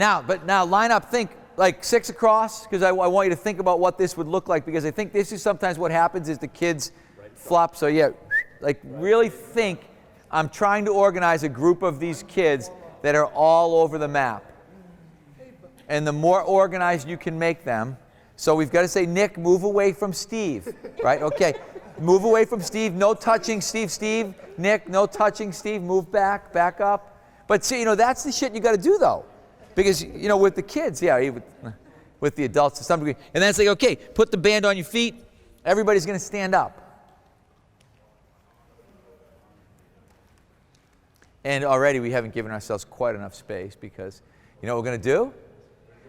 Now line up, think like 6 across, because I want you to think about what this would look like, because I think this is sometimes what happens is the kids flop. So yeah, like really think, I'm trying to organize a group of these kids that are all over the map. And the more organized you can make them, so we've got to say, Nick, move away from Steve, right? Okay, move away from Steve, no touching Steve, Nick, no touching Steve, move back up. But see, that's the shit you got to do though. Because, with the kids, yeah, with the adults to some degree. And then it's like, okay, put the band on your feet. Everybody's going to stand up. And already we haven't given ourselves quite enough space because, you know what we're going to do?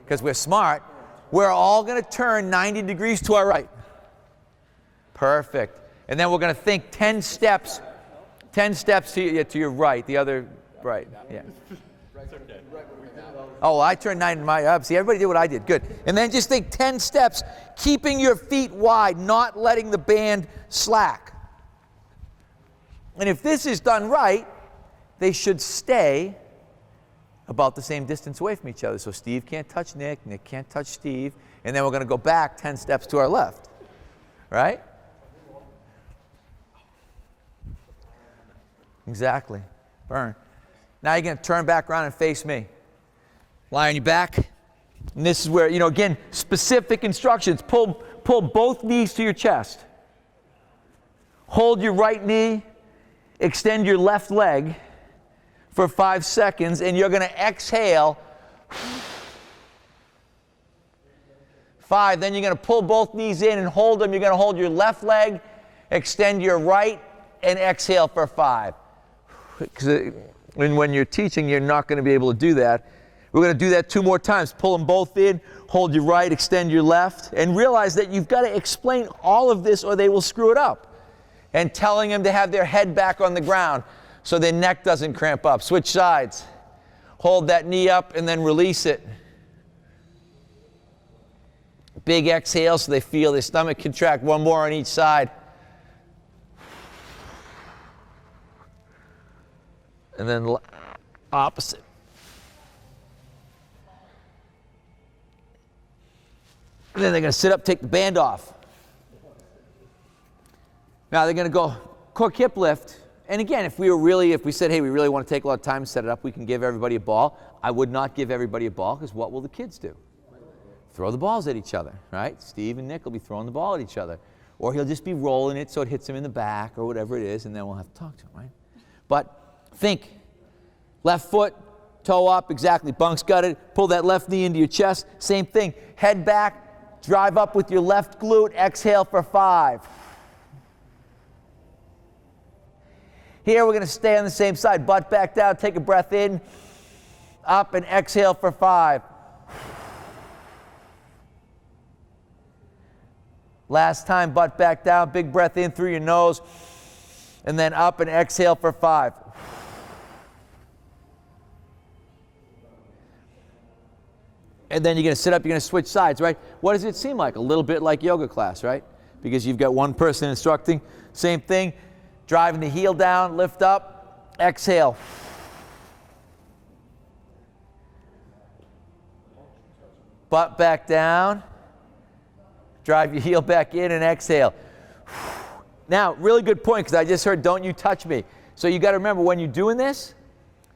Because we're smart, we're all going to turn 90 degrees to our right. Perfect. And then we're going to think 10 steps to your right, the other right. Yeah. Oh, I turned 90 to my up. See, everybody did what I did. Good. And then just think 10 steps, keeping your feet wide, not letting the band slack. And if this is done right, they should stay about the same distance away from each other. So Steve can't touch Nick, Nick can't touch Steve, and then we're going to go back 10 steps to our left. Right? Exactly. Burn. Now you're going to turn back around and face me. Lie on your back. And this is where, again, specific instructions. Pull both knees to your chest. Hold your right knee. Extend your left leg for 5 seconds. And you're going to exhale. 5. Then you're going to pull both knees in and hold them. You're going to hold your left leg. Extend your right. And exhale for 5. Because when you're teaching, you're not going to be able to do that. We're going to do that 2 more times. Pull them both in, hold your right, extend your left, and realize that you've got to explain all of this or they will screw it up. And telling them to have their head back on the ground so their neck doesn't cramp up. Switch sides. Hold that knee up and then release it. Big exhale so they feel their stomach contract. 1 more on each side. And then opposite. And then they're going to sit up, take the band off. Now they're going to go quick hip lift. And again, if we said, hey, we really want to take a lot of time to set it up, we can give everybody a ball. I would not give everybody a ball, because what will the kids do? Throw the balls at each other, right? Steve and Nick will be throwing the ball at each other. Or he'll just be rolling it so it hits him in the back or whatever it is, and then we'll have to talk to him, right? But think, left foot, toe up, exactly. Bunk's got it. Pull that left knee into your chest. Same thing. Head back. Drive up with your left glute. Exhale for 5. Here we're going to stay on the same side. Butt back down. Take a breath in. Up and exhale for 5. Last time, butt back down. Big breath in through your nose. And then up and exhale for 5. And then you're going to sit up, you're going to switch sides, right? What does it seem like? A little bit like yoga class, right? Because you've got one person instructing. Same thing. Driving the heel down, lift up, exhale. Butt back down. Drive your heel back in and exhale. Now, really good point, because I just heard, don't you touch me. So you got to remember, when you're doing this,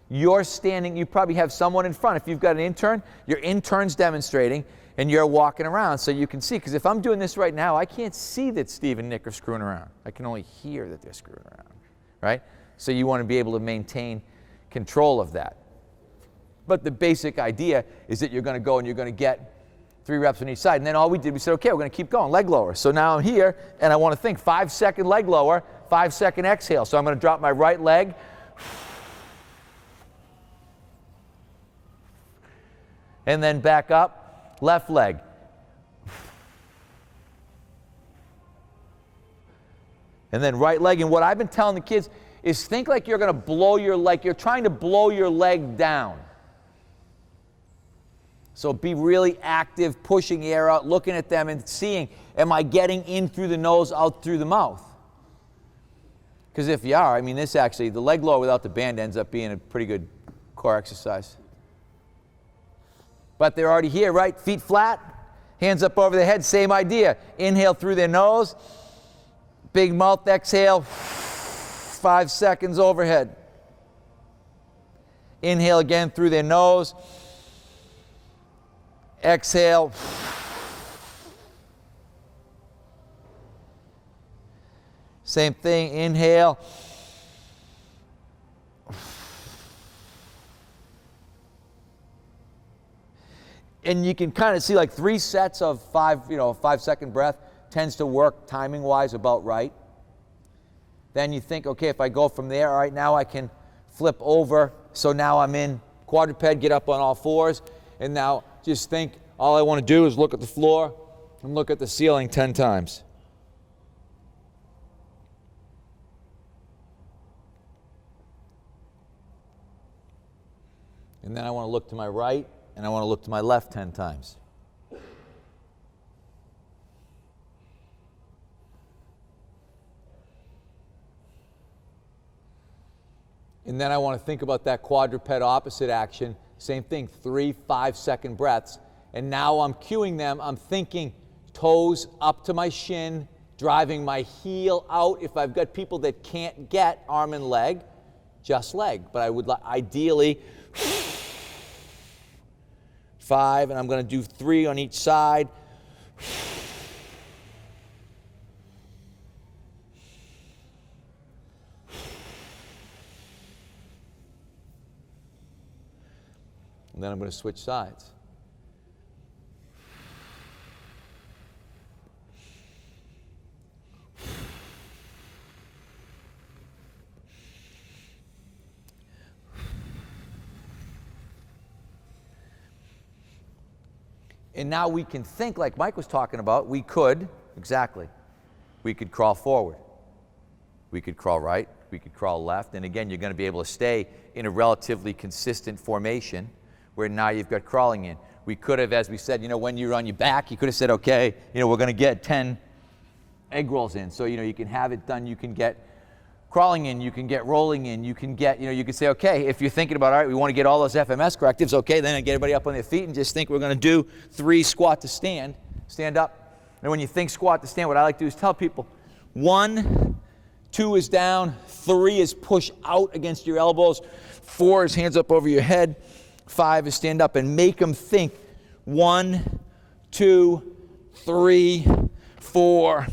you're standing, you probably have someone in front. If you've got an intern, your intern's demonstrating, and you're walking around so you can see. Because if I'm doing this right now, I can't see that Steve and Nick are screwing around. I can only hear that they're screwing around, right? So you want to be able to maintain control of that. But the basic idea is that you're going to go and you're going to get 3 reps on each side. And then all we did, we said, okay, we're going to keep going, leg lower. So now I'm here, and I want to think 5-second leg lower, 5-second exhale. So I'm going to drop my right leg. And then back up, left leg. And then right leg. And what I've been telling the kids is think like you're going to blow your leg, you're trying to blow your leg down. So be really active, pushing air out, looking at them and seeing, am I getting in through the nose, out through the mouth? Because if you are, I mean, this actually, the leg lower without the band ends up being a pretty good core exercise. but they're already here, right? Feet flat, hands up over their head, same idea. Inhale through their nose, big mouth exhale, 5 seconds overhead. Inhale again through their nose, exhale. Same thing, inhale. And you can kind of see like 3 sets of 5-second breath tends to work timing-wise about right. Then you think, okay, if I go from there, all right, now I can flip over. So now I'm in quadruped, get up on all fours, and now just think, all I want to do is look at the floor and look at the ceiling 10 times. And then I want to look to my right, and I want to look to my left 10 times. And then I want to think about that quadruped opposite action. Same thing, 3 5-second breaths. And now I'm cueing them. I'm thinking toes up to my shin, driving my heel out. If I've got people that can't get arm and leg, just leg. But I would ideally 5, and I'm going to do 3 on each side. And then I'm going to switch sides. And now we can think like Mike was talking about. We could crawl forward. We could crawl right. We could crawl left. And again, you're going to be able to stay in a relatively consistent formation where now you've got crawling in. We could have, as we said, when you're on your back, you could have said, okay, we're going to get 10 egg rolls in. So, you can have it done. You can get crawling in, you can get rolling in, you can get, you can say, okay, if you're thinking about, all right, we want to get all those FMS correctives, okay, then I get everybody up on their feet and just think we're going to do 3 squat to stand up. And when you think squat to stand, what I like to do is tell people, 1, 2 is down, 3 is push out against your elbows, 4 is hands up over your head, 5 is stand up, and make them think 1, 2, 3, 4,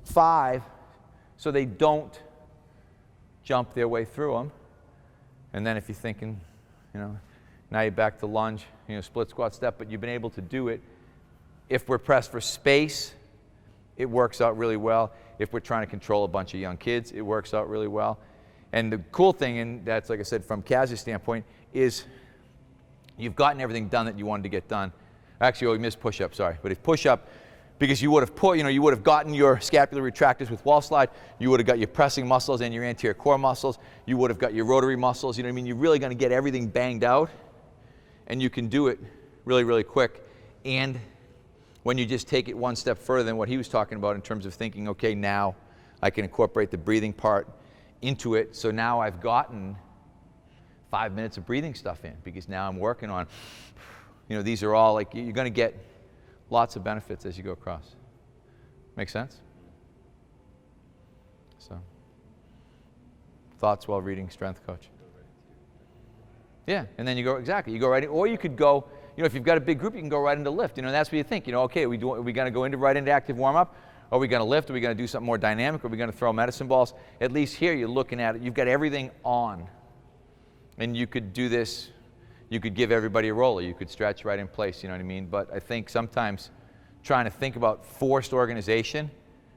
5, so they don't jump their way through them. And then if you're thinking, now you're back to lunge, split squat step, but you've been able to do it. If we're pressed for space, it works out really well. If we're trying to control a bunch of young kids, it works out really well. And the cool thing, and that's like I said from Kaz's standpoint, is you've gotten everything done that you wanted to get done. Actually, we missed push-up, sorry. But if push-up, because you would have you would have gotten your scapular retractors with wall slide, you would have got your pressing muscles and your anterior core muscles, you would have got your rotary muscles, You're really going to get everything banged out, and you can do it really, really quick. And when you just take it one step further than what he was talking about in terms of thinking, okay, now I can incorporate the breathing part into it, so now I've gotten 5 minutes of breathing stuff in, because now I'm working on, these are all like, you're going to get lots of benefits as you go across. Make sense? So, thoughts while reading Strength Coach? Yeah, and then you go right in, or you could go, if you've got a big group, you can go right into lift. That's what you think, okay, are we going to go right into active warm-up? Are we going to lift? Are we going to do something more dynamic? Are we going to throw medicine balls? At least here, you're looking at it, you've got everything on. And you could do this, you could give everybody a roller, you could stretch right in place, But I think sometimes trying to think about forced organization,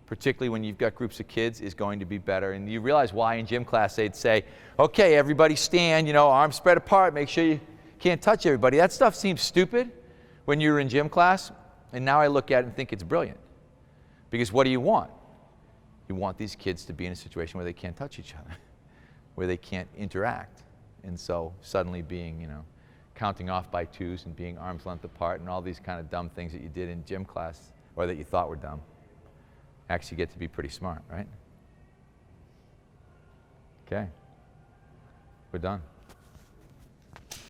particularly when you've got groups of kids, is going to be better. And you realize why in gym class they'd say, okay, everybody stand, arms spread apart, make sure you can't touch everybody. That stuff seems stupid when you're in gym class, and now I look at it and think it's brilliant. Because what do you want? You want these kids to be in a situation where they can't touch each other, where they can't interact. And so suddenly being, counting off by 2s and being arm's length apart and all these kind of dumb things that you did in gym class, or that you thought were dumb, actually get to be pretty smart, right? Okay, we're done.